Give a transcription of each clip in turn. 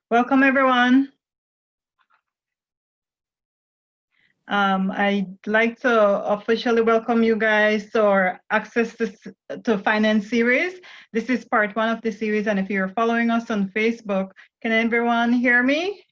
Welcome, everyone. I'd like to officially welcome you guys to our Access to Finance series. This is part 1 of the series, and if you're following us on Facebook, can everyone hear me?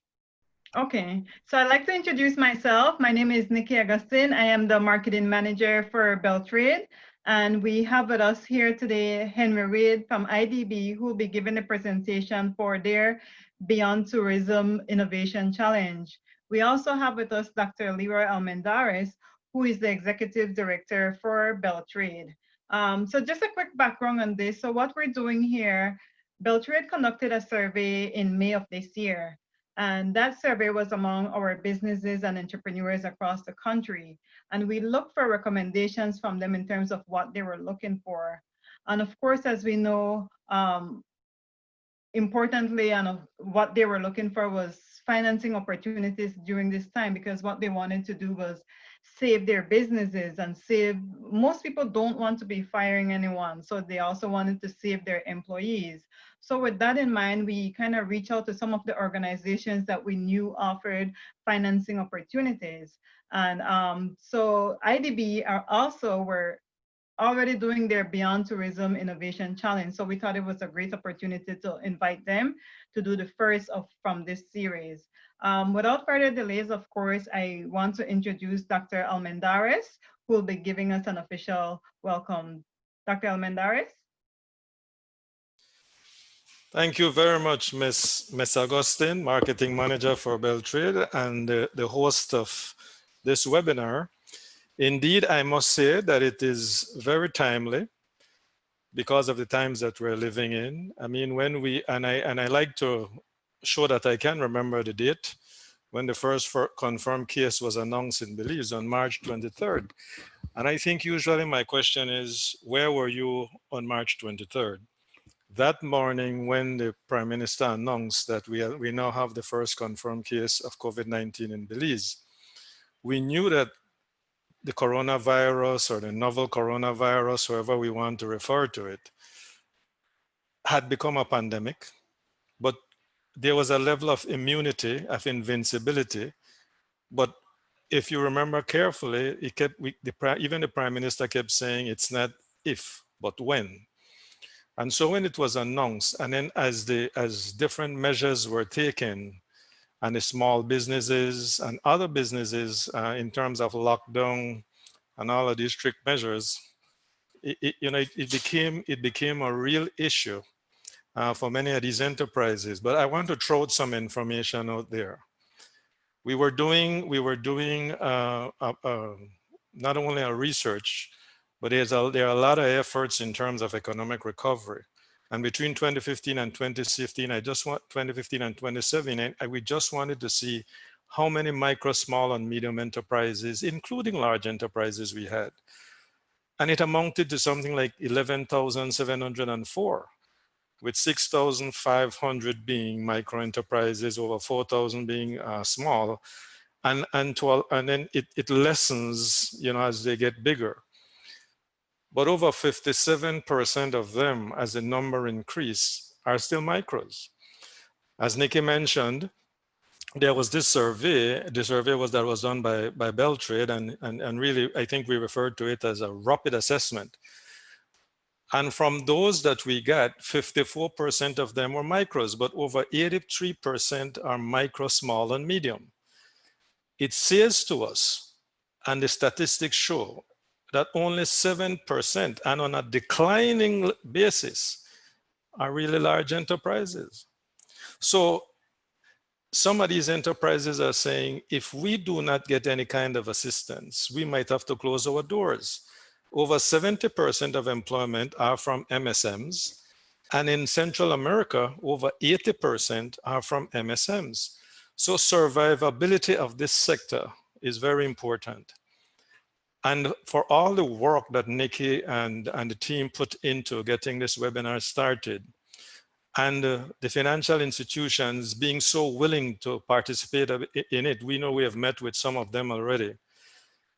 Okay, so I'd like to introduce myself. My name is Nikki Agustin. I am the marketing manager for BELTRAIDE, and we have with us here today Henry Wade from IDB, who will be giving a presentation for their Beyond Tourism Innovation Challenge. We also have with us Dr. Leroy Almendares, who is the Executive Director for BELTRAIDE. So just a quick background on this. So what we're doing here, BELTRAIDE conducted a survey in May of this year. And that survey was among our businesses and entrepreneurs across the country. And we looked for recommendations from them in terms of what they were looking for. And of course, as we know, importantly, and what they were looking for was financing opportunities during this time, because what they wanted to do was save their businesses and save, most people don't want to be firing anyone, so they also wanted to save their employees. So with that in mind, we kind of reached out to some of the organizations that we knew offered financing opportunities. And so IDB were already doing their Beyond Tourism Innovation Challenge. So we thought it was a great opportunity to invite them to do the first from this series. Without further delays, of course, I want to introduce Dr. Almendares, who will be giving us an official welcome. Dr. Almendares? Thank you very much, Ms. Augustine, Marketing Manager for BELTRAIDE and the host of this webinar. Indeed, I must say that it is very timely because of the times that we're living in. I mean, when I like to show that I can remember the date when the first confirmed case was announced in Belize on March 23rd. And I think usually my question is, where were you on March 23rd? That morning when the Prime Minister announced that we now have the first confirmed case of COVID-19 in Belize, we knew that the coronavirus or the novel coronavirus, however we want to refer to it, had become a pandemic, but there was a level of immunity, of invincibility. But if you remember carefully, even the Prime Minister kept saying it's not if, but when. And so when it was announced, and then as different measures were taken, and the small businesses and other businesses in terms of lockdown and all of these strict measures, it became a real issue for many of these enterprises. But I want to throw some information out there. We were doing not only a research, but there are a lot of efforts in terms of economic recovery. And between 2015 and 2017, we just wanted to see how many micro, small, and medium enterprises, including large enterprises, we had. And it amounted to something like 11,704, with 6,500 being micro enterprises, over 4,000 being small. And then it lessens, as they get bigger. But over 57% of them, as the number increase, are still micros. As Nikki mentioned, there was this survey. The survey was done by BELTRAIDE, and really, I think we referred to it as a rapid assessment. And from those that we got, 54% of them were micros, but over 83% are micro, small, and medium. It says to us, and the statistics show, that only 7%, and on a declining basis, are really large enterprises. So some of these enterprises are saying, if we do not get any kind of assistance, we might have to close our doors. Over 70% of employment are from MSMs, and in Central America, over 80% are from MSMs. So survivability of this sector is very important. And for all the work that Nikki and the team put into getting this webinar started, and the financial institutions being so willing to participate in it, we know we have met with some of them already.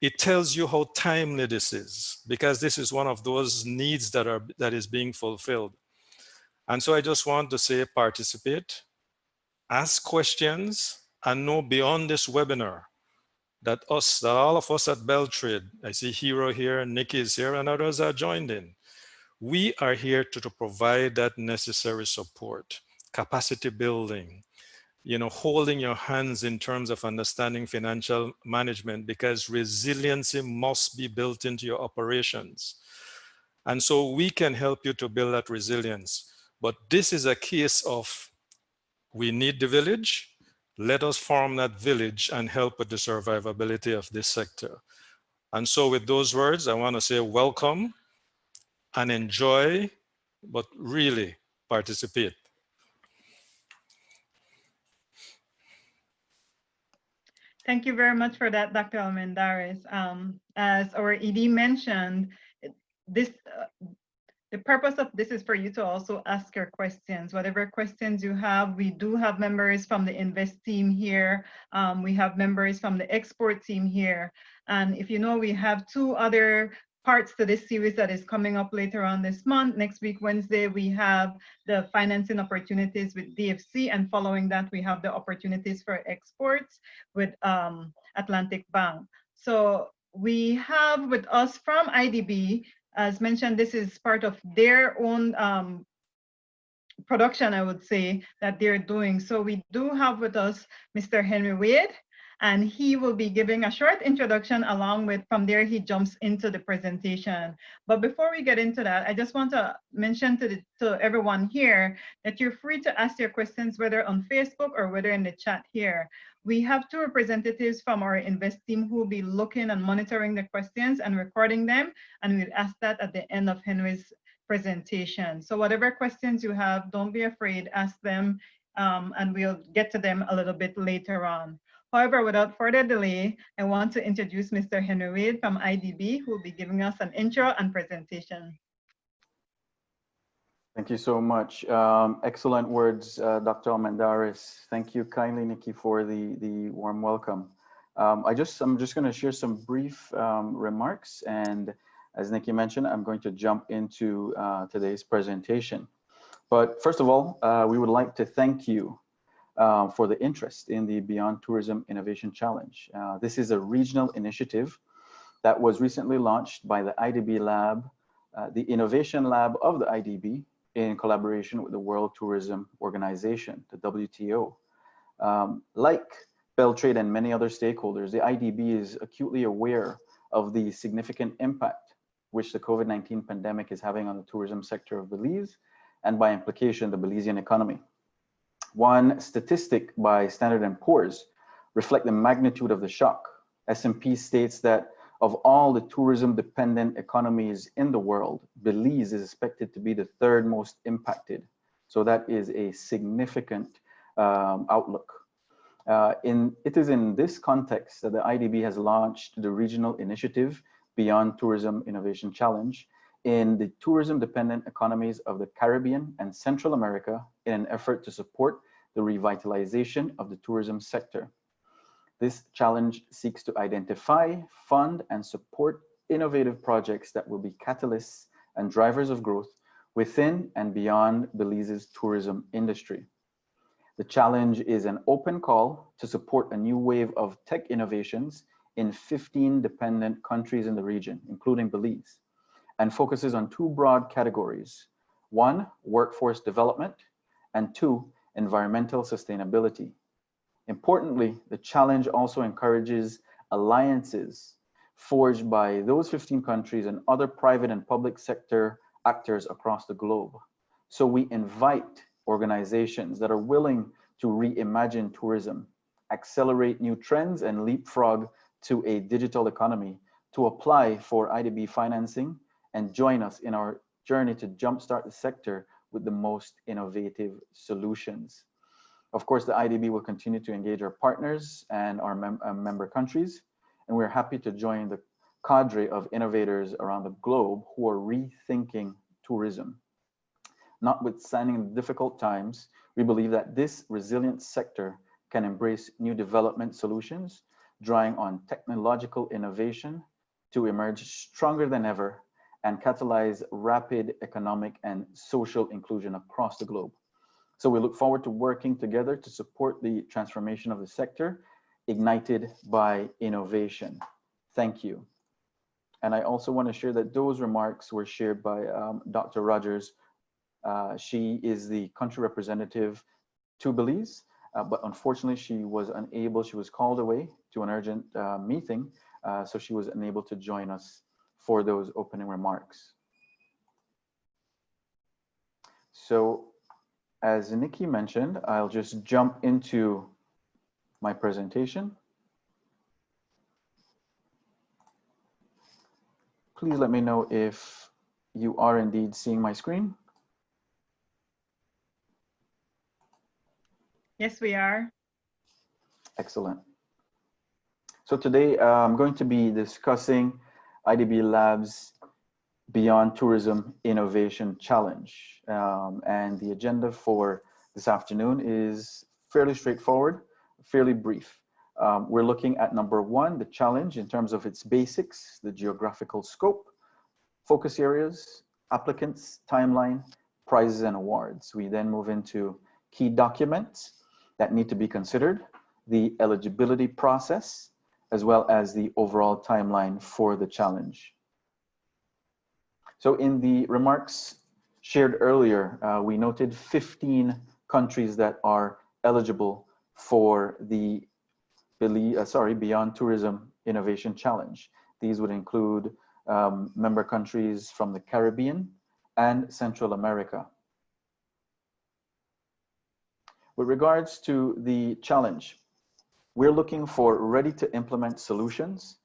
It tells you how timely this is, because this is one of those needs that is being fulfilled. And so I just want to say, participate, ask questions, and know beyond this webinar that all of us at BELTRAIDE, I see Hero here, Nikki is here, and others are joined in. We are here to provide that necessary support, capacity building, holding your hands in terms of understanding financial management, because resiliency must be built into your operations. And so we can help you to build that resilience. But this is a case of, we need the village. Let us form that village and help with the survivability of this sector. And so with those words, I want to say welcome and enjoy, but really participate. Thank you very much for that, Dr. Almendares. As our ED mentioned, this the purpose of this is for you to also ask your questions. Whatever questions you have, we do have members from the Invest team here. We have members from the Export team here. And if you know, we have 2 other parts to this series that is coming up later on this month. Next week, Wednesday, we have the financing opportunities with DFC, and following that, we have the opportunities for exports with Atlantic Bank. So we have with us from IDB, as mentioned, this is part of their own production, I would say, that they're doing. So we do have with us Mr. Henry Wade, and he will be giving a short introduction, along with, from there, he jumps into the presentation. But before we get into that, I just want to mention to everyone here that you're free to ask your questions, whether on Facebook or whether in the chat here. We have 2 representatives from our Invest team who will be looking and monitoring the questions and recording them, and we'll ask that at the end of Henry's presentation. So whatever questions you have, don't be afraid, ask them, and we'll get to them a little bit later on. However, without further delay, I want to introduce Mr. Henry Wade from IDB, who will be giving us an intro and presentation. Thank you so much. Excellent words, Dr. Almendares. Thank you kindly, Nikki, for the warm welcome. I'm just going to share some brief remarks, and as Nikki mentioned, I'm going to jump into today's presentation. But first of all, we would like to thank you for the interest in the Beyond Tourism Innovation Challenge. This is a regional initiative that was recently launched by the IDB Lab, the Innovation Lab of the IDB, in collaboration with the World Tourism Organization, the WTO. Like BELTRAIDE and many other stakeholders, the IDB is acutely aware of the significant impact which the COVID-19 pandemic is having on the tourism sector of Belize, and by implication, the Belizean economy. One statistic by Standard & Poor's reflects the magnitude of the shock. S&P states that of all the tourism-dependent economies in the world, Belize is expected to be the 3rd most impacted. So that is a significant outlook. It is in this context that the IDB has launched the regional initiative Beyond Tourism Innovation Challenge in the tourism-dependent economies of the Caribbean and Central America, in an effort to support the revitalization of the tourism sector. This challenge seeks to identify, fund, and support innovative projects that will be catalysts and drivers of growth within and beyond Belize's tourism industry. The challenge is an open call to support a new wave of tech innovations in 15 dependent countries in the region, including Belize, and focuses on 2 broad categories. 1, workforce development, and 2, environmental sustainability. Importantly, the challenge also encourages alliances forged by those 15 countries and other private and public sector actors across the globe. So we invite organizations that are willing to reimagine tourism, accelerate new trends, and leapfrog to a digital economy to apply for IDB financing and join us in our journey to jumpstart the sector with the most innovative solutions. Of course, the IDB will continue to engage our partners and our member countries, and we're happy to join the cadre of innovators around the globe who are rethinking tourism. Notwithstanding the difficult times, we believe that this resilient sector can embrace new development solutions drawing on technological innovation to emerge stronger than ever and catalyze rapid economic and social inclusion across the globe. So we look forward to working together to support the transformation of the sector ignited by innovation. Thank you. And I also want to share that those remarks were shared by Dr. Rogers. She is the country representative to Belize, but unfortunately she was unable, she was called away to an urgent meeting, so she was unable to join us for those opening remarks. So as Nikki mentioned, I'll just jump into my presentation. Please let me know if you are indeed seeing my screen. Yes, we are. Excellent. So today I'm going to be discussing IDB Lab's Beyond Tourism Innovation Challenge. And the agenda for this afternoon is fairly straightforward, fairly brief. We're looking at number one, the challenge in terms of its basics, the geographical scope, focus areas, applicants, timeline, prizes and awards. We then move into key documents that need to be considered, the eligibility process, as well as the overall timeline for the challenge. So in the remarks shared earlier, we noted 15 countries that are eligible for the Beyond Tourism Innovation Challenge. These would include member countries from the Caribbean and Central America. With regards to the challenge, we're looking for ready to implement solutions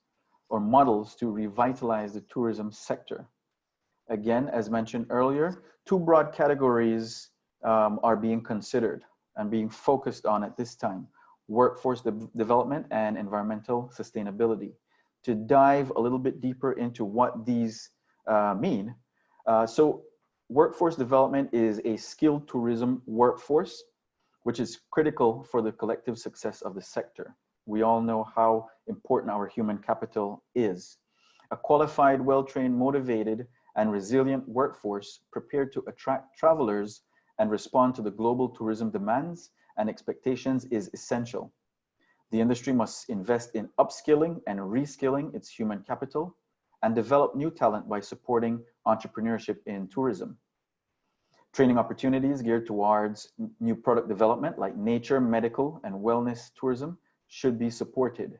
or models to revitalize the tourism sector. Again, as mentioned earlier, two broad categories are being considered and being focused on at this time: workforce development and environmental sustainability. To dive a little bit deeper into what these mean, so workforce development is a skilled tourism workforce, which is critical for the collective success of the sector. We all know how important our human capital is. A qualified, well-trained, motivated, and resilient workforce prepared to attract travelers and respond to the global tourism demands and expectations is essential. The industry must invest in upskilling and reskilling its human capital and develop new talent by supporting entrepreneurship in tourism. Training opportunities geared towards new product development like nature, medical, and wellness tourism should be supported.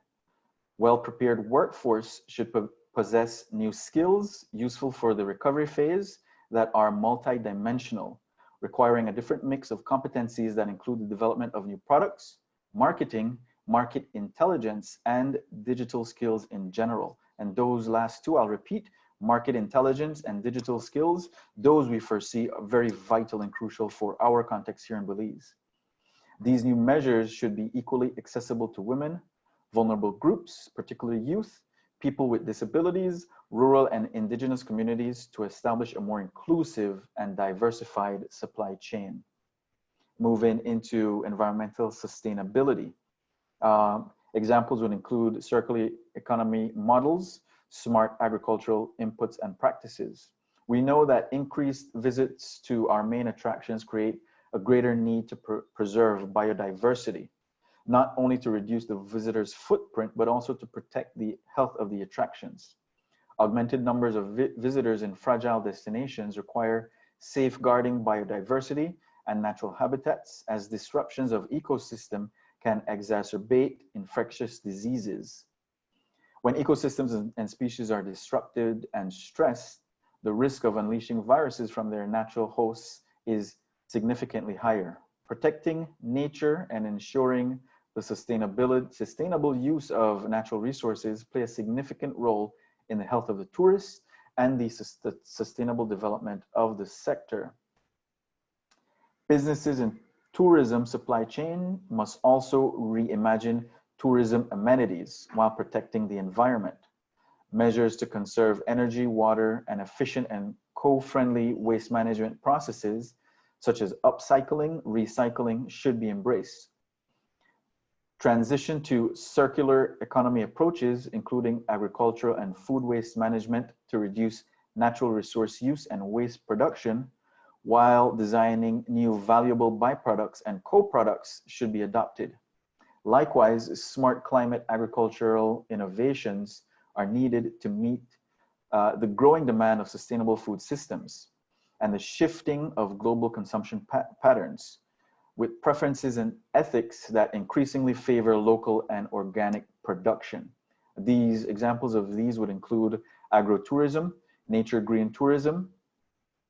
Well-prepared workforce should possess new skills useful for the recovery phase that are multidimensional, requiring a different mix of competencies that include the development of new products, marketing, market intelligence, and digital skills in general. And those last two, I'll repeat, market intelligence and digital skills, those we foresee are very vital and crucial for our context here in Belize. These new measures should be equally accessible to women, vulnerable groups, particularly youth, people with disabilities, rural and indigenous communities, to establish a more inclusive and diversified supply chain. Moving into environmental sustainability. Examples would include circular economy models, smart agricultural inputs and practices. We know that increased visits to our main attractions create a greater need to preserve biodiversity, not only to reduce the visitor's footprint, but also to protect the health of the attractions. Augmented numbers of visitors in fragile destinations require safeguarding biodiversity and natural habitats, as disruptions of ecosystem can exacerbate infectious diseases. When ecosystems and species are disrupted and stressed, the risk of unleashing viruses from their natural hosts is significantly higher. Protecting nature and ensuring the sustainable use of natural resources play a significant role in the health of the tourists and the sustainable development of the sector. Businesses in tourism supply chain must also reimagine tourism amenities while protecting the environment. Measures to conserve energy, water, and efficient and co-friendly waste management processes, such as upcycling, recycling, should be embraced. transition to circular economy approaches, including agricultural and food waste management to reduce natural resource use and waste production, while designing new valuable byproducts and co-products should be adopted. Likewise, smart climate agricultural innovations are needed to meet the growing demand of sustainable food systems and the shifting of global consumption patterns, with preferences and ethics that increasingly favor local and organic production. These examples of these would include agrotourism, nature green tourism,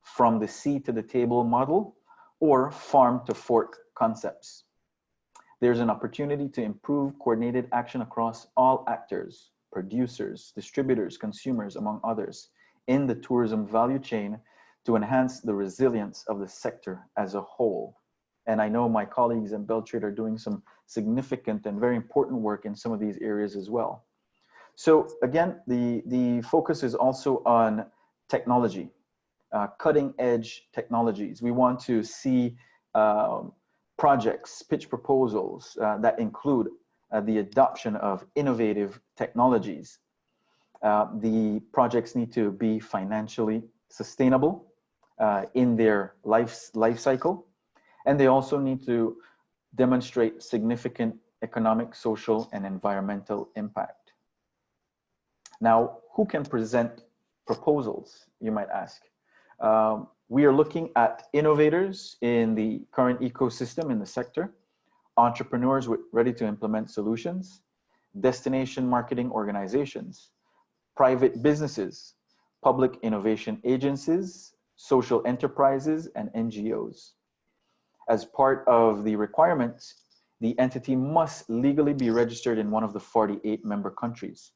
from the sea to the table model, or farm to fork concepts. There's an opportunity to improve coordinated action across all actors, producers, distributors, consumers, among others, in the tourism value chain to enhance the resilience of the sector as a whole. And I know my colleagues in BELTRAIDE are doing some significant and very important work in some of these areas as well. So again, the focus is also on technology, cutting edge technologies. We want to see projects, pitch proposals that include the adoption of innovative technologies. The projects need to be financially sustainable in their life cycle. And they also need to demonstrate significant economic, social, and environmental impact. Now, who can present proposals, you might ask? We are looking at innovators in the current ecosystem in the sector, entrepreneurs ready to implement solutions, destination marketing organizations, private businesses, public innovation agencies, social enterprises, and NGOs. As part of the requirements, the entity must legally be registered in one of the 48 member countries.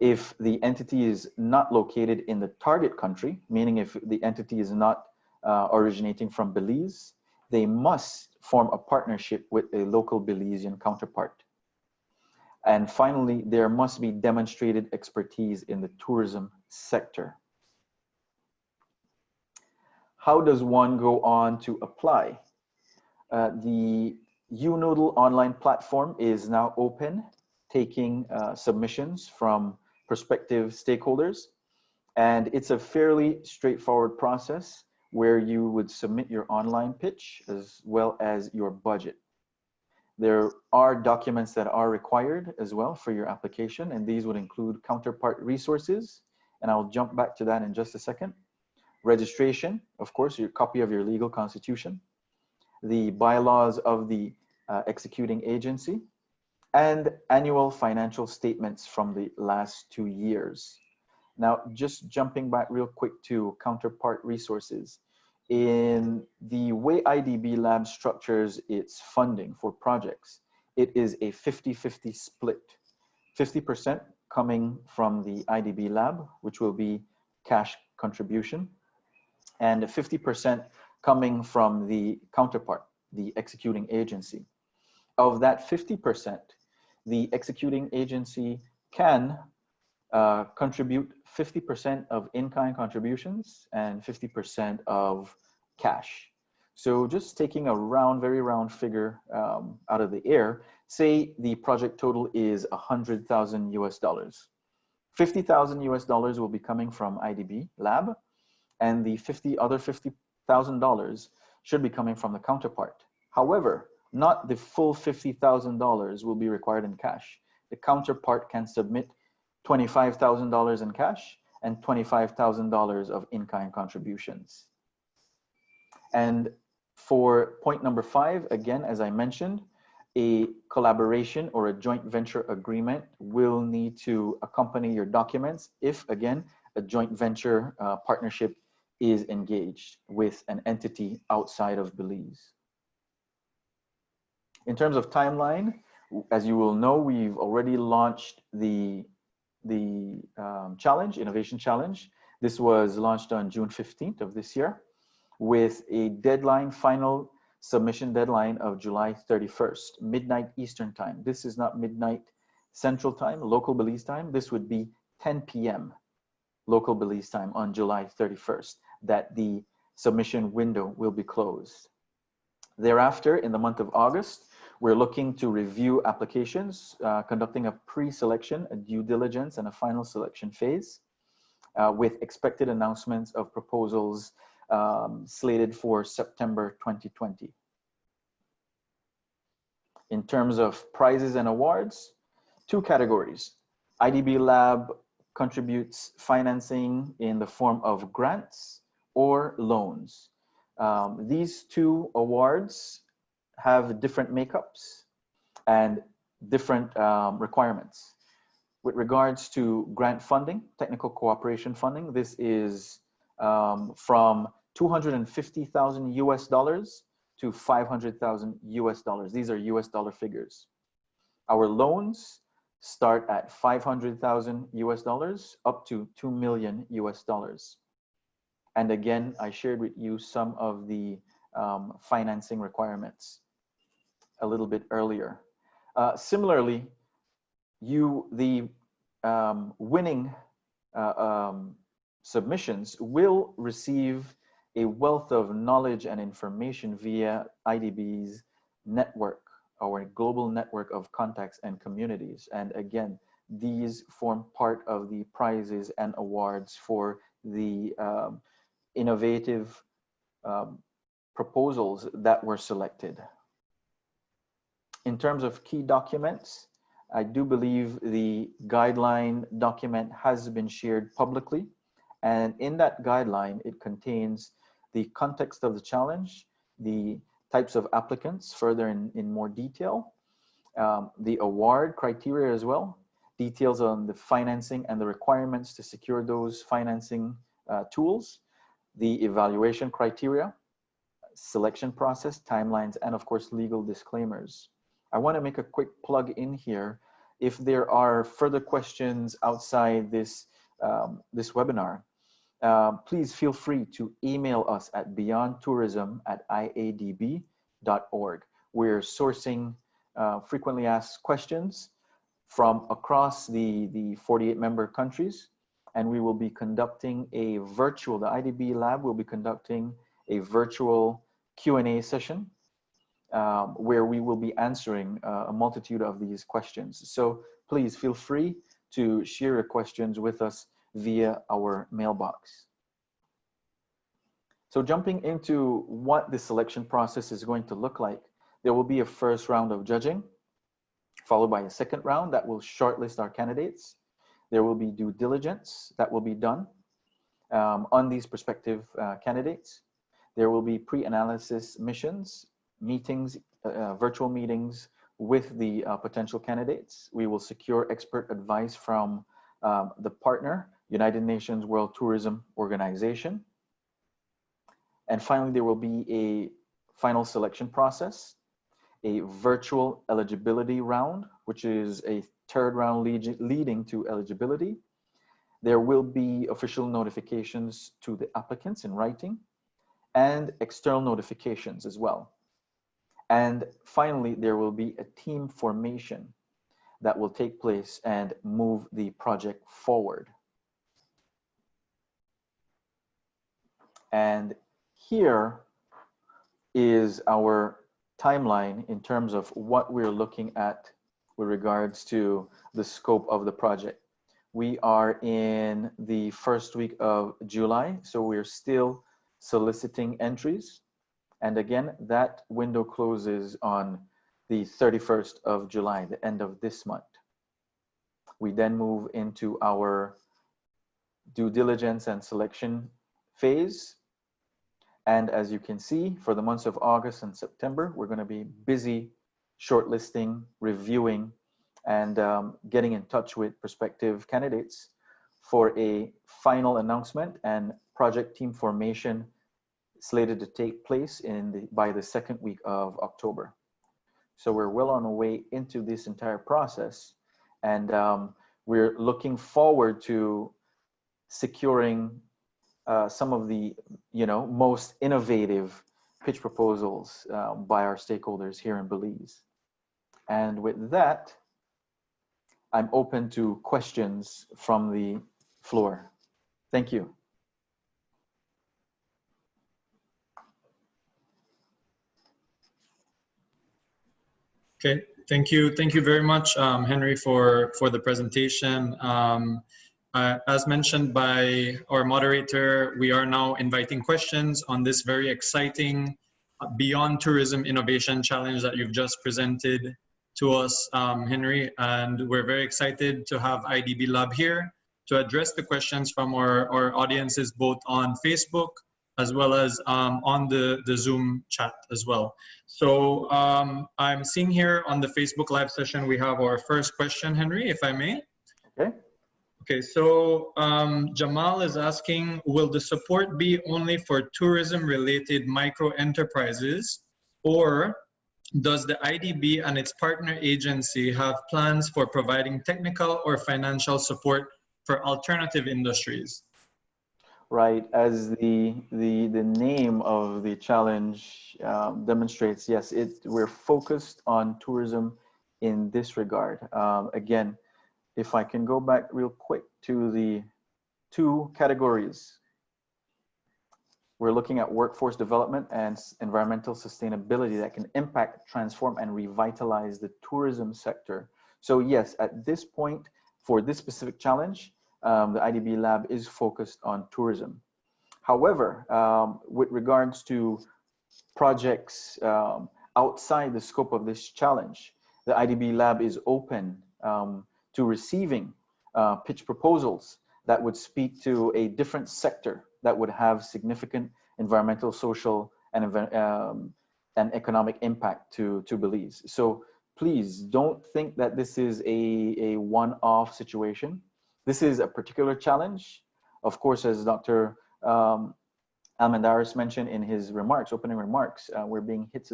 If the entity is not located in the target country, meaning if the entity is not originating from Belize, they must form a partnership with a local Belizean counterpart. And finally, there must be demonstrated expertise in the tourism sector. How does one go on to apply? The UNoodle online platform is now open, taking submissions from prospective stakeholders. And it's a fairly straightforward process where you would submit your online pitch as well as your budget. There are documents that are required as well for your application, and these would include counterpart resources. And I'll jump back to that in just a second. Registration, of course, your copy of your legal constitution, the bylaws of the executing agency, and annual financial statements from the last 2 years. Now, just jumping back real quick to counterpart resources. In the way IDB Lab structures its funding for projects, it is a 50-50 split. 50% coming from the IDB Lab, which will be cash contribution, and 50% coming from the counterpart, the executing agency. Of that 50%, the executing agency can contribute 50% of in-kind contributions and 50% of cash. So just taking a very round figure out of the air, say the project total is $100,000 US. $50,000 US will be coming from IDB Lab, and the other $50,000 should be coming from the counterpart. However, not the full $50,000 will be required in cash. The counterpart can submit $25,000 in cash and $25,000 of in-kind contributions. And for point number 5, again, as I mentioned, a collaboration or a joint venture agreement will need to accompany your documents if, again, a joint venture partnership is engaged with an entity outside of Belize. In terms of timeline, as you will know, we've already launched the challenge, Innovation Challenge. This was launched on June 15th of this year with a deadline, final submission deadline of July 31st, midnight Eastern time. This is not midnight Central time, local Belize time. This would be 10 p.m. local Belize time on July 31st, that the submission window will be closed. Thereafter, in the month of August, We're looking to review applications, conducting a pre-selection, a due diligence, and a final selection phase, with expected announcements of proposals slated for September 2020. In terms of prizes and awards, 2 categories. IDB Lab contributes financing in the form of grants or loans. These 2 awards have different makeups and different requirements. With regards to grant funding, technical cooperation funding, this is from $250,000 US to $500,000 US. These are US dollar figures. Our loans start at $500,000 US up to $2 million US. And again, I shared with you some of the financing requirements a little bit earlier. Similarly, the winning submissions will receive a wealth of knowledge and information via IDB's network, our global network of contacts and communities. And again, these form part of the prizes and awards for the innovative proposals that were selected. In terms of key documents, I do believe the guideline document has been shared publicly. And in that guideline, it contains the context of the challenge, the types of applicants further in more detail, the award criteria as well, details on the financing and the requirements to secure those financing tools, the evaluation criteria, selection process, timelines, and of course, legal disclaimers. I want to make a quick plug in here. If there are further questions outside this, this webinar, please feel free to email us at beyondtourism@iadb.org. We're sourcing frequently asked questions from across the 48 member countries, and we will be conducting a virtual, the IDB Lab will be conducting a virtual Q&A session where we will be answering a multitude of these questions. So please feel free to share your questions with us via our mailbox. So jumping into what the selection process is going to look like, there will be a first round of judging, followed by a second round that will shortlist our candidates. There will be due diligence that will be done on these prospective candidates. There will be pre-analysis missions, meetings, virtual meetings with the potential candidates. We will secure expert advice from the partner, United Nations World Tourism Organization. And finally, there will be a final selection process, a virtual eligibility round, which is a third round leading to eligibility. There will be official notifications to the applicants in writing and external notifications as well. And finally, there will be a team formation that will take place and move the project forward. And here is our timeline in terms of what we're looking at with regards to the scope of the project. We are in the first week of July, so we're still soliciting entries. And again, that window closes on the 31st of July, the end of this month. We then move into our due diligence and selection phase. And as you can see, for the months of August and September, we're going to be busy shortlisting, reviewing, and getting in touch with prospective candidates for a final announcement and project team formation slated to take place by the second week of October. So we're well on our way into this entire process, and we're looking forward to securing some of the most innovative pitch proposals by our stakeholders here in Belize. And with that, I'm open to questions from the floor. Thank you. Okay, thank you. Thank you very much, Henry, for the presentation. As mentioned by our moderator, we are now inviting questions on this very exciting Beyond Tourism Innovation Challenge that you've just presented to us, Henry. And we're very excited to have IDB Lab here to address the questions from our audiences, both on Facebook as well as on the Zoom chat as well. So I'm seeing here on the Facebook Live session, we have our first question, Henry, if I may. Okay. Okay, so Jamal is asking, will the support be only for tourism-related micro enterprises, or does the IDB and its partner agency have plans for providing technical or financial support for alternative industries? Right, as the name of the challenge demonstrates, yes, we're focused on tourism in this regard. Again, if I can go back real quick to the two categories, we're looking at workforce development and environmental sustainability that can impact, transform, and revitalize the tourism sector. So yes, at this point, for this specific challenge, the IDB Lab is focused on tourism. However, with regards to projects outside the scope of this challenge, the IDB Lab is open to receiving pitch proposals that would speak to a different sector that would have significant environmental, social, and economic impact to Belize. So please don't think that this is a one-off situation. This is a particular challenge. Of course, as Dr. Almendaris mentioned in his remarks, opening remarks, we're being hit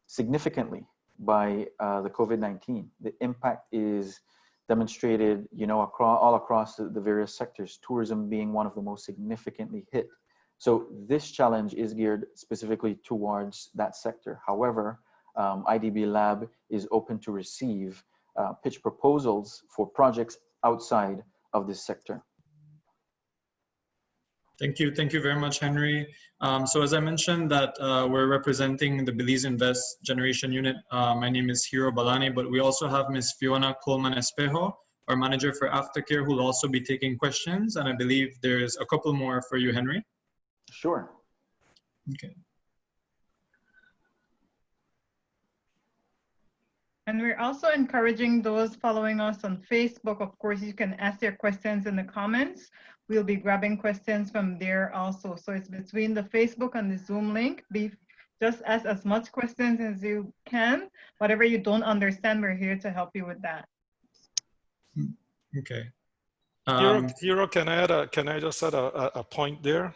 significantly by the COVID-19. The impact is demonstrated, all across the various sectors, tourism being one of the most significantly hit. So this challenge is geared specifically towards that sector. However, IDB Lab is open to receive pitch proposals for projects outside of this sector. Thank you. Thank you very much, Henry. So as I mentioned that we're representing the Belize Invest Generation Unit. My name is Hiro Balani, but we also have Ms. Fiona Coleman Espejo, our manager for aftercare, who will also be taking questions. And I believe there's a couple more for you, Henry. Sure. Okay. And we're also encouraging those following us on Facebook. Of course, you can ask your questions in the comments. We'll be grabbing questions from there also. So it's between the Facebook and the Zoom link. Just ask as much questions as you can. Whatever you don't understand, we're here to help you with that. Okay. Hiro, can I just add a point there?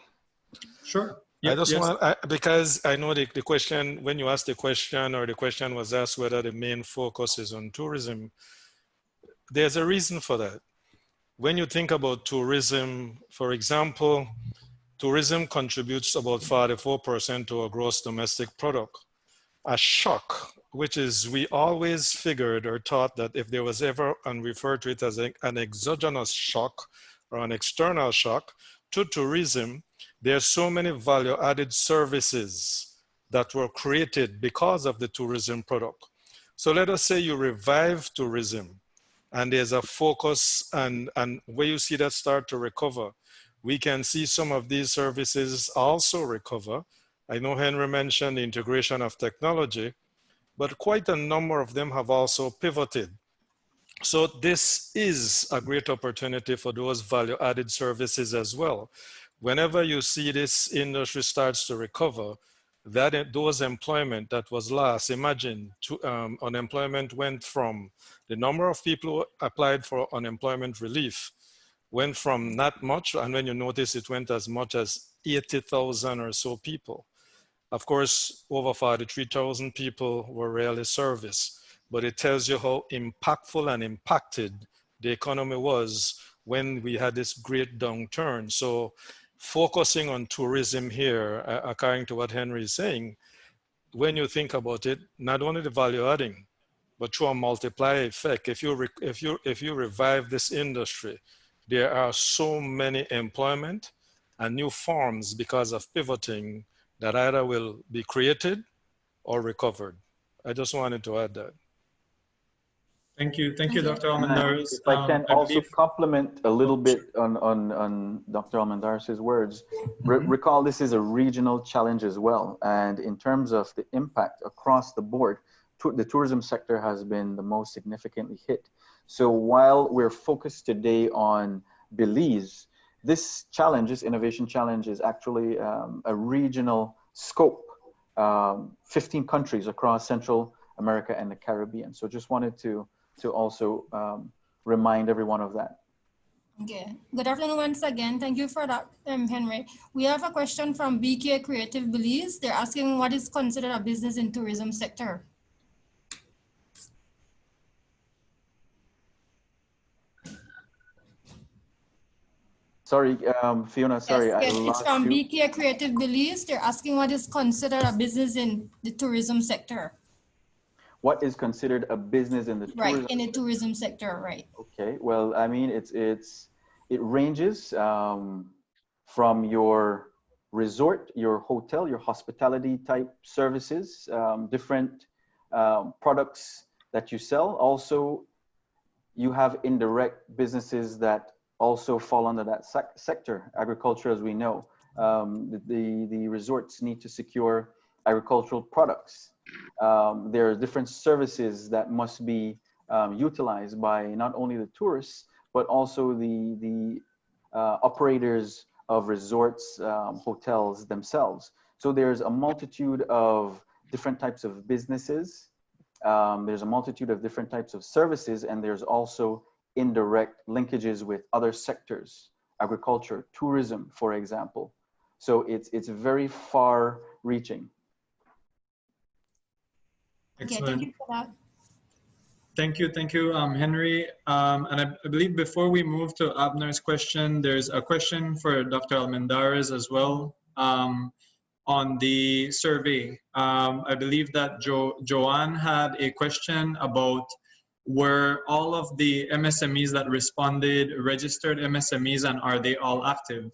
Sure. Yep, I just want, because I know the question, when you asked the question, or the question was asked whether the main focus is on tourism, there's a reason for that. When you think about tourism, for example, tourism contributes about 44% to our gross domestic product. A shock, which is, we always figured or thought that if there was ever, and refer to it as an exogenous shock or an external shock to tourism, there are so many value-added services that were created because of the tourism product. So let us say you revive tourism and there's a focus, and where you see that start to recover, we can see some of these services also recover. I know Henry mentioned the integration of technology, but quite a number of them have also pivoted. So this is a great opportunity for those value-added services as well. Whenever you see this industry starts to recover, those employment that was lost, imagine unemployment went from, the number of people who applied for unemployment relief went from not much, and when you notice it went as much as 80,000 or so people. Of course, over 43,000 people were rarely serviced, but it tells you how impactful and impacted the economy was when we had this great downturn. So focusing on tourism here, according to what Henry is saying, when you think about it, not only the value adding, but through a multiplier effect, if you revive this industry, there are so many employment and new forms because of pivoting that either will be created or recovered. I just wanted to add that. Thank you, Dr. Almendares. If I can also believe... compliment a little bit on Dr. Almendares' words, recall this is a regional challenge as well. And in terms of the impact across the board, the tourism sector has been the most significantly hit. So while we're focused today on Belize, this challenge, this innovation challenge, is actually a regional scope, 15 countries across Central America and the Caribbean. So just wanted to also remind everyone of that. Okay. Good afternoon once again. Thank you for that, Henry. We have a question from BK Creative Belize. They're asking what is considered a business in tourism sector? Sorry, Fiona, sorry. Yes, it's from BK Creative Belize. They're asking what is considered a business in the tourism sector. What is considered a business in the tourism right in the tourism sector, right? Okay, well, I mean, it ranges from your resort, your hotel, your hospitality type services, different products that you sell. Also, you have indirect businesses that also fall under that sector. Agriculture, as we know, the resorts need to secure agricultural products. There are different services that must be utilized by not only the tourists, but also the operators of resorts, hotels themselves. So there's a multitude of different types of businesses. There's a multitude of different types of services, and there's also indirect linkages with other sectors, agriculture, tourism, for example. So it's very far reaching. Excellent. Okay, thank you for that. Thank you, Henry. And I believe before we move to Abner's question, there's a question for Dr. Almendares as well on the survey. I believe that Joanne had a question about were all of the MSMEs that responded registered MSMEs, and are they all active?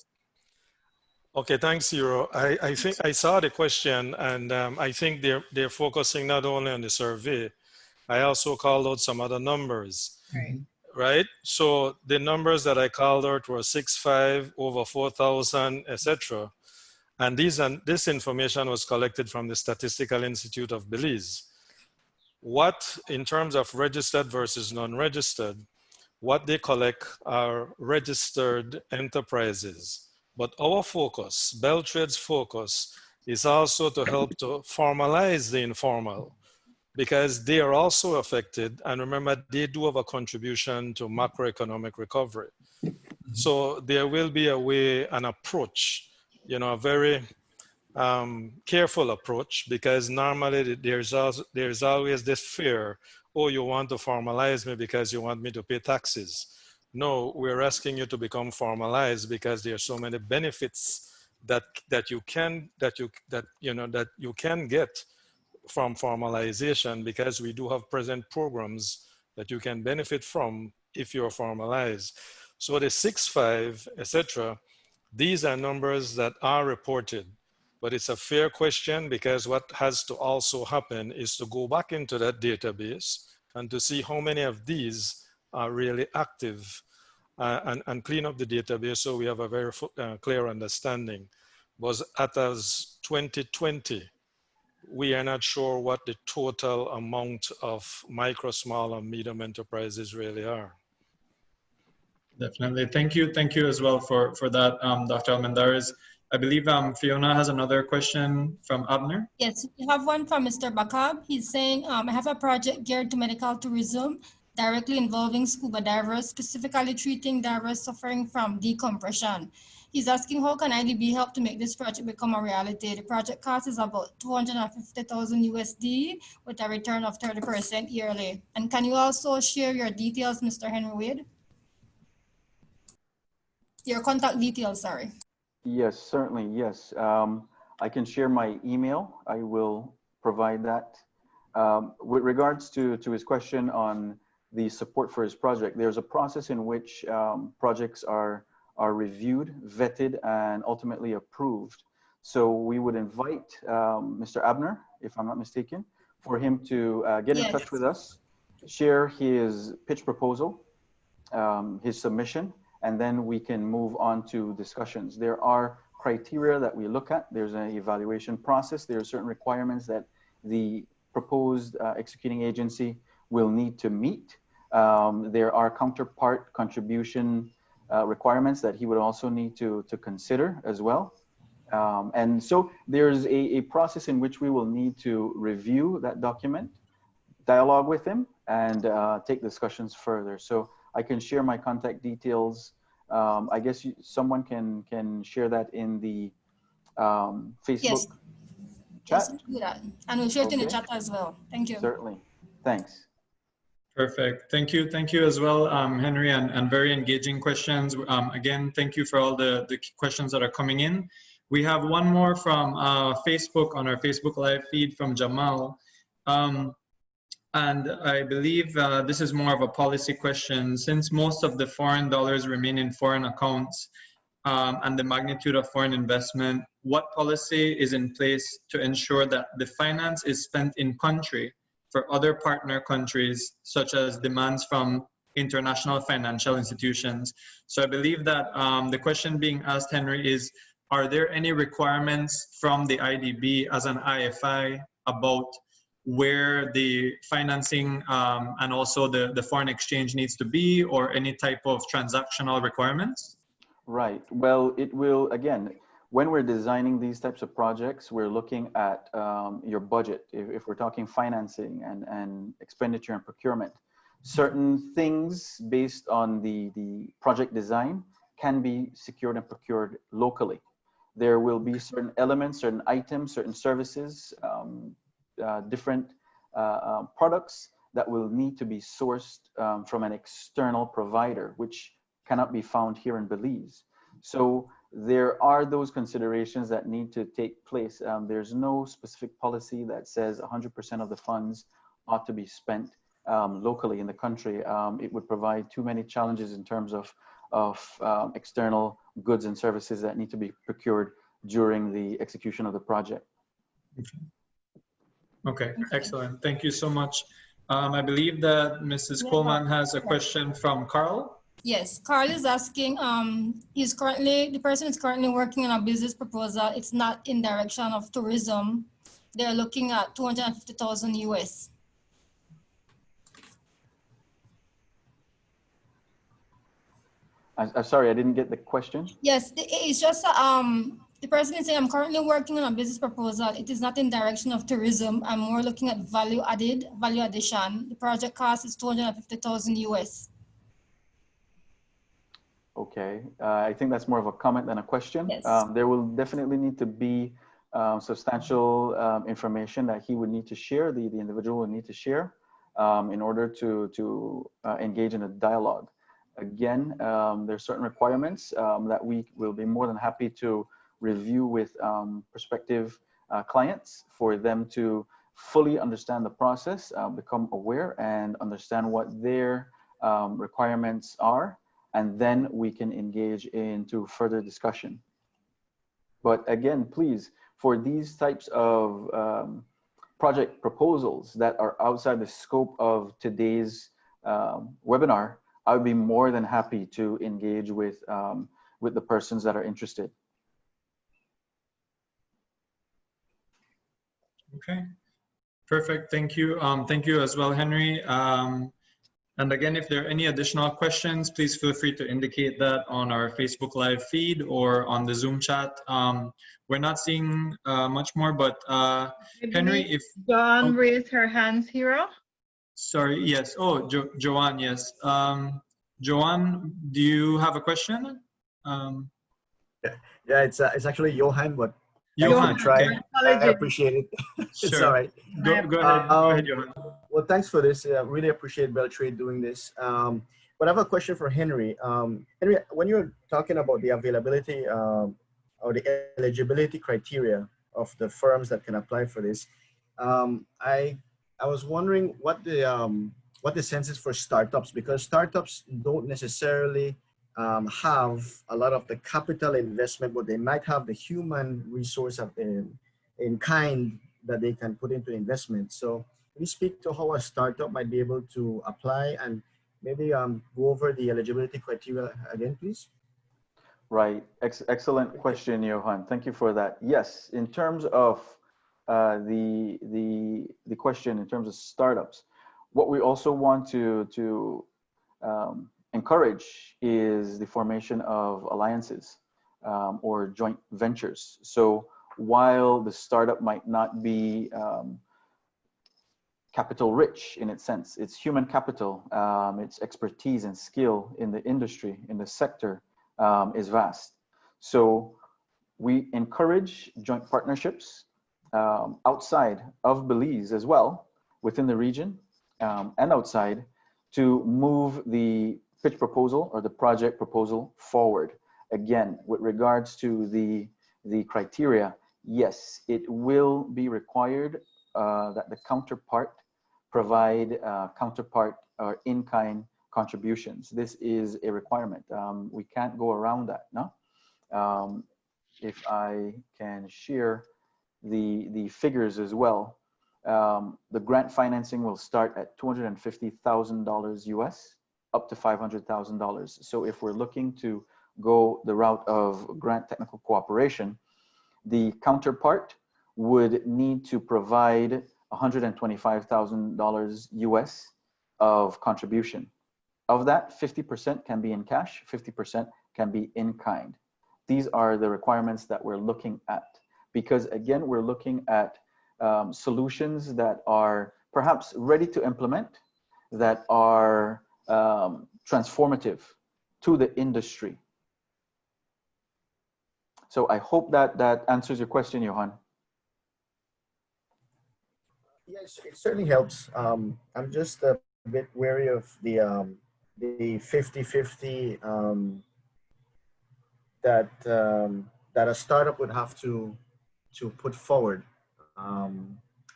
Okay, thanks, Hiro. I think I saw the question, and I think they're focusing not only on the survey. I also called out some other numbers, right? So the numbers that I called out were 6.5, over 4,000, etc. And this information was collected from the Statistical Institute of Belize. What, in terms of registered versus non-registered, what they collect are registered enterprises. But our focus, BELTRAIDE's focus, is also to help to formalize the informal, because they are also affected. And remember, they do have a contribution to macroeconomic recovery. So there will be a way, an approach, you know, a very careful approach, because normally there's always this fear, oh, you want to formalize me because you want me to pay taxes. No, we're asking you to become formalized because there are so many benefits that you can get from formalization, because we do have present programs that you can benefit from if you're formalized. So the 6.5, etc., these are numbers that are reported, but it's a fair question, because what has to also happen is to go back into that database and to see how many of these are really active and clean up the database so we have a very clear understanding. Was as 2020, we are not sure what the total amount of micro, small, and medium enterprises really are. Definitely. Thank you as well for that, Dr. Almendares. I believe Fiona has another question from Abner. Yes, we have one from Mr. Bakab. He's saying, I have a project geared to medical tourism, directly involving scuba divers, specifically treating divers suffering from decompression. He's asking, how can IDB help to make this project become a reality? The project cost is about 250,000 USD with a return of 30% yearly. And can you also share your details, Mr. Henry Wade? Your contact details, sorry. Yes, certainly, yes. I can share my email. I will provide that. With regards to his question on the support for his project, there's a process in which projects are reviewed, vetted, and ultimately approved. So we would invite Mr. Abner, if I'm not mistaken, for him to get in touch with us, share his pitch proposal, his submission, and then we can move on to discussions. There are criteria that we look at. There's an evaluation process. There are certain requirements that the proposed executing agency will need to meet. There are counterpart contribution requirements that he would also need to consider as well. And so there's a process in which we will need to review that document, dialogue with him, and take discussions further. So I can share my contact details. I guess someone can share that in the Facebook chat. Yes, do that. And we'll share it in the chat as well. Thank you. Certainly. Thanks. Perfect. Thank you. Thank you as well, Henry, and very engaging questions. Again, thank you for all the questions that are coming in. We have one more from Facebook on our Facebook Live feed from Jamal. And I believe this is more of a policy question. Since most of the foreign dollars remain in foreign accounts and the magnitude of foreign investment, what policy is in place to ensure that the finance is spent in country for other partner countries, such as demands from international financial institutions? So I believe that the question being asked, Henry, is, are there any requirements from the IDB as an IFI about where the financing and also the foreign exchange needs to be, or any type of transactional requirements? Right. Well, it will, again, when we're designing these types of projects, we're looking at your budget. If we're talking financing and expenditure and procurement, certain things based on the project design can be secured and procured locally. There will be certain elements, certain items, certain services, different products that will need to be sourced from an external provider, which cannot be found here in Belize. So there are those considerations that need to take place. There's no specific policy that says 100% of the funds ought to be spent locally in the country. It would provide too many challenges in terms of external goods and services that need to be procured during the execution of the project. Okay, excellent. Thank you so much. I believe that Mrs. Coleman has a question from Carl. Yes, Carl is asking, the person is currently working on a business proposal. It's not in direction of tourism. They're looking at 250,000 US. I'm sorry, I didn't get the question. Yes, it's just, the person is saying, I'm currently working on a business proposal. It is not in direction of tourism. I'm more looking at value addition. The project cost is 250,000 US. Okay, I think that's more of a comment than a question. Yes. There will definitely need to be substantial information that he would need to share, the individual would need to share in order to engage in a dialogue. Again, there's certain requirements that we will be more than happy to review with prospective clients for them to fully understand the process, become aware and understand what their requirements are, and then we can engage into further discussion. But again, please, for these types of project proposals that are outside the scope of today's webinar, I would be more than happy to engage with the persons that are interested. Okay, perfect. Thank you. Thank you as well, Henry. And again, if there are any additional questions, please feel free to indicate that on our Facebook Live feed or on the Zoom chat. We're not seeing much more, but Henry, if Joanne raised her hands, Hero. Sorry, yes. Oh, Joanne, yes. Joanne, do you have a question? Yeah, it's actually Johan, but Johan, try. okay. I appreciate it. It's Sure. all right. Go ahead, Johan. Well, thanks for this. Really appreciate BELTRAIDE doing this. But I have a question for Henry. Henry, when you're talking about the availability or the eligibility criteria of the firms that can apply for this, I was wondering what the sense is for startups, because startups don't necessarily have a lot of the capital investment, but they might have the human resource in kind that they can put into investment. So can you speak to how a startup might be able to apply, and maybe go over the eligibility criteria again, please? Right. Excellent question, Johan. Thank you for that. Yes, in terms of the question in terms of startups, what we also want to encourage is the formation of alliances or joint ventures. So while the startup might not be capital rich in its sense, it's human capital, its expertise and skill in the industry, in the sector, is vast. So we encourage joint partnerships outside of Belize as well, within the region and outside, to move the pitch proposal or the project proposal forward. Again, with regards to the criteria, yes, it will be required that the counterpart provide counterpart or in-kind contributions. This is a requirement. We can't go around that, no? If I can share the figures as well, the grant financing will start at $250,000 US up to $500,000. So if we're looking to go the route of grant technical cooperation, the counterpart would need to provide $125,000 US of contribution. Of that, 50% can be in cash, 50% can be in kind. These are the requirements that we're looking at, because again, we're looking at solutions that are perhaps ready to implement, that are transformative to the industry. So I hope that answers your question, Johan. Yes, it certainly helps. I'm just a bit wary of the 50-50 that a startup would have to put forward.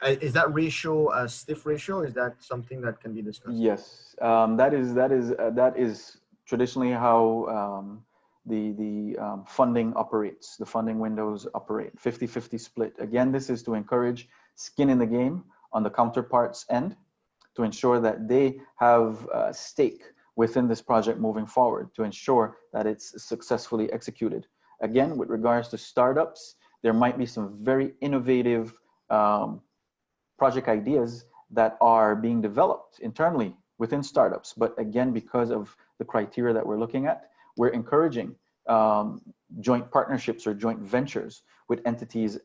Is that ratio a stiff ratio? Is that something that can be discussed? Yes, that is traditionally how the funding operates. The funding windows operate 50-50 split. Again, this is to encourage skin in the game on the counterpart's end, to ensure that they have a stake within this project moving forward, to ensure that it's successfully executed. Again, with regards to startups, there might be some very innovative project ideas that are being developed internally within startups. But again, because of the criteria that we're looking at, we're encouraging joint partnerships or joint ventures with entities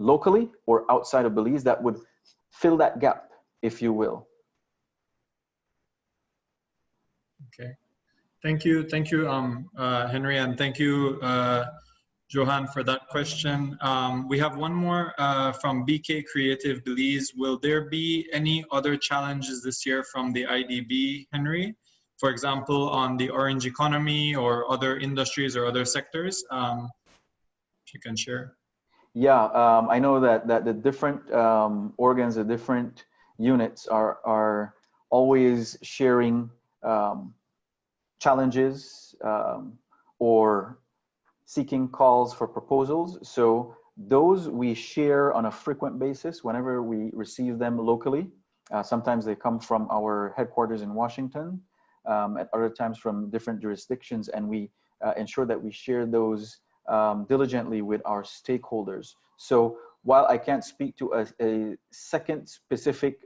locally or outside of Belize that would fill that gap, if you will. Okay, thank you, Henry, and thank you, Johan, for that question. We have one more from BK Creative Belize. Will there be any other challenges this year from the IDB, Henry? For example, on the orange economy or other industries or other sectors? If you can share. Yeah, I know that the different organs, the different units are always sharing challenges or seeking calls for proposals. So those we share on a frequent basis whenever we receive them locally. Sometimes they come from our headquarters in Washington, at other times from different jurisdictions, and we ensure that we share those diligently with our stakeholders. So while I can't speak to a second specific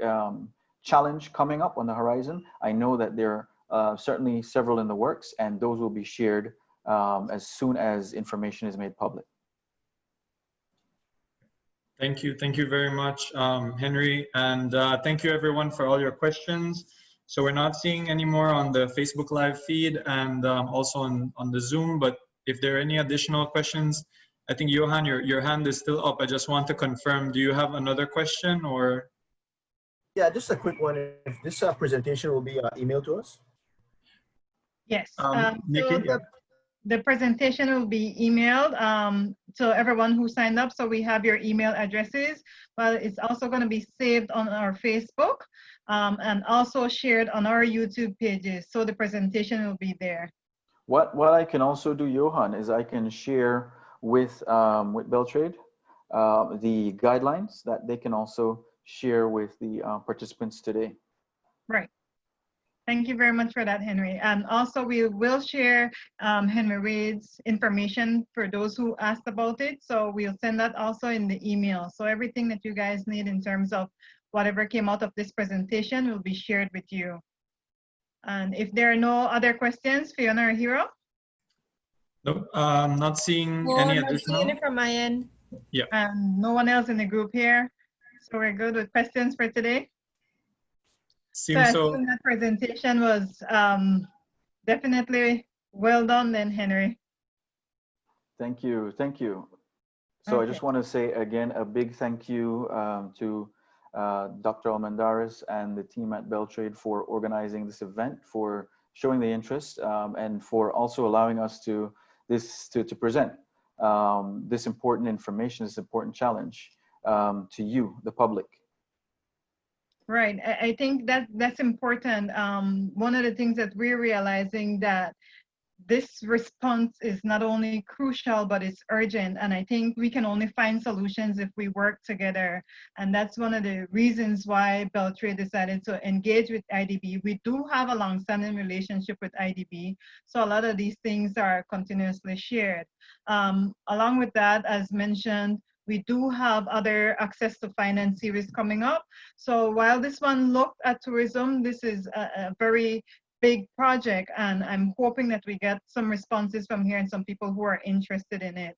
challenge coming up on the horizon, I know that there are certainly several in the works, and those will be shared as soon as information is made public. Thank you very much, Henry, and thank you everyone for all your questions. So we're not seeing any more on the Facebook Live feed and also on the Zoom, but if there are any additional questions, I think Johan, your hand is still up. I just want to confirm, do you have another question or? Yeah, just a quick one. If this presentation will be emailed to us? Yes. Nikki, so the presentation will be emailed to everyone who signed up. So we have your email addresses, but it's also going to be saved on our Facebook and also shared on our YouTube pages. So the presentation will be there. What I can also do, Johan, is I can share with BELTRAIDE the guidelines that they can also share with the participants today. Right. Thank you very much for that, Henry. And also we will share Henry Wade's information for those who asked about it. So we'll send that also in the email. So everything that you guys need in terms of whatever came out of this presentation will be shared with you. And if there are no other questions, Fiona or Hero? Nope, not seeing No, any not additional. seeing it from my end. Yeah. And no one else in the group here. So we're good with questions for today. Seems So I so. think that presentation was definitely well done then, Henry. Thank you. Thank you. So I just want to say again, a big thank you to Dr. Almendares and the team at BELTRAIDE for organizing this event, for showing the interest, and for also allowing us to present this important information, this important challenge to you, the public. Right. I think that's important. One of the things that we're realizing that this response is not only crucial, but it's urgent. And I think we can only find solutions if we work together. And that's one of the reasons why BELTRAIDE decided to engage with IDB. We do have a long-standing relationship with IDB. So a lot of these things are continuously shared. Along with that, as mentioned, we do have other access to finance series coming up. So while this one looked at tourism, this is a very big project, and I'm hoping that we get some responses from here and some people who are interested in it.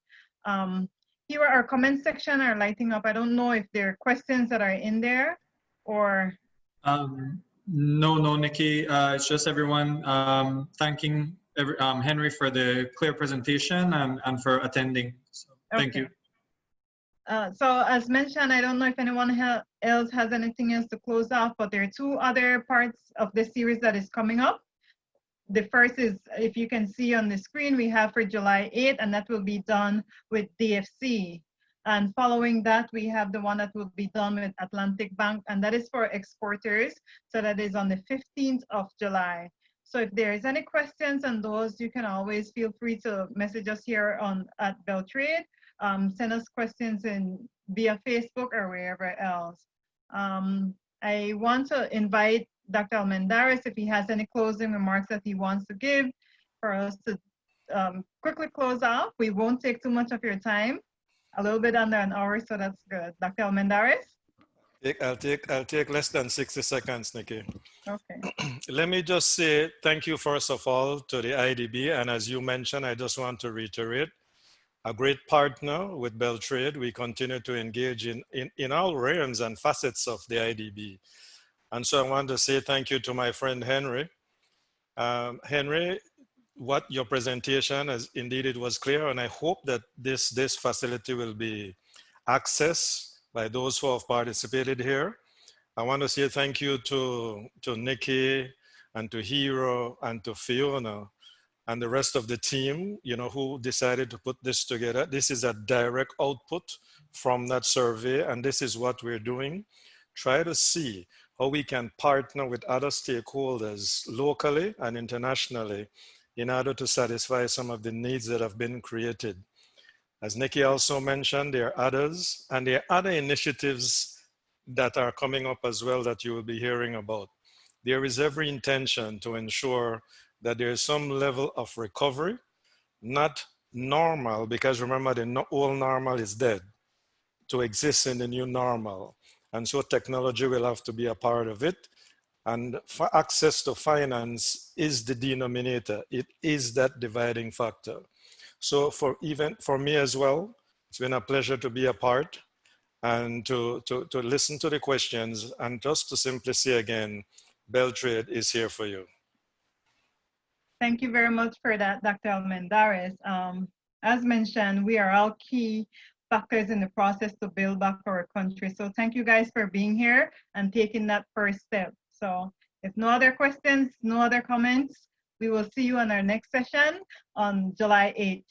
Here our comment section are lighting up. I don't know if there are questions that are in there or. No, Nikki, it's just everyone thanking Henry for the clear presentation and for attending. So, thank you. So as mentioned, I don't know if anyone else has anything else to close off, but there are two other parts of this series that is coming up. The first is, if you can see on the screen, we have for July 8th, and that will be done with DFC. And following that, we have the one that will be done with Atlantic Bank, and that is for exporters. So that is on the 15th of July. So if there is any questions on those, you can always feel free to message us here at BELTRAIDE. Send us questions via Facebook or wherever else. I want to invite Dr. Almendares if he has any closing remarks that he wants to give for us to quickly close out. We won't take too much of your time, a little bit under an hour, so that's good. Dr. Almendares? I'll take less than 60 seconds, Nikki. Okay. Let me just say thank you first of all to the IDB, and as you mentioned, I just want to reiterate, a great partner with BELTRAIDE. We continue to engage in all realms and facets of the IDB. And so I want to say thank you to my friend Henry. Henry, what your presentation is, indeed it was clear, and I hope that this facility will be accessed by those who have participated here. I want to say thank you to Nikki and to Hero and to Fiona and the rest of the team, who decided to put this together. This is a direct output from that survey, and this is what we're doing. Try to see how we can partner with other stakeholders locally and internationally in order to satisfy some of the needs that have been created. As Nikki also mentioned, there are others, and there are other initiatives that are coming up as well that you will be hearing about. There is every intention to ensure that there is some level of recovery, not normal, because remember the old normal is dead, to exist in the new normal. And so technology will have to be a part of it. And for access to finance is the denominator. It is that dividing factor. So for me as well, it's been a pleasure to be a part and to listen to the questions, and just to simply say again, BELTRAIDE is here for you. Thank you very much for that, Dr. Almendares. As mentioned, we are all key factors in the process to build back our country. So thank you guys for being here and taking that first step. So if no other questions, no other comments, we will see you on our next session on July 8th.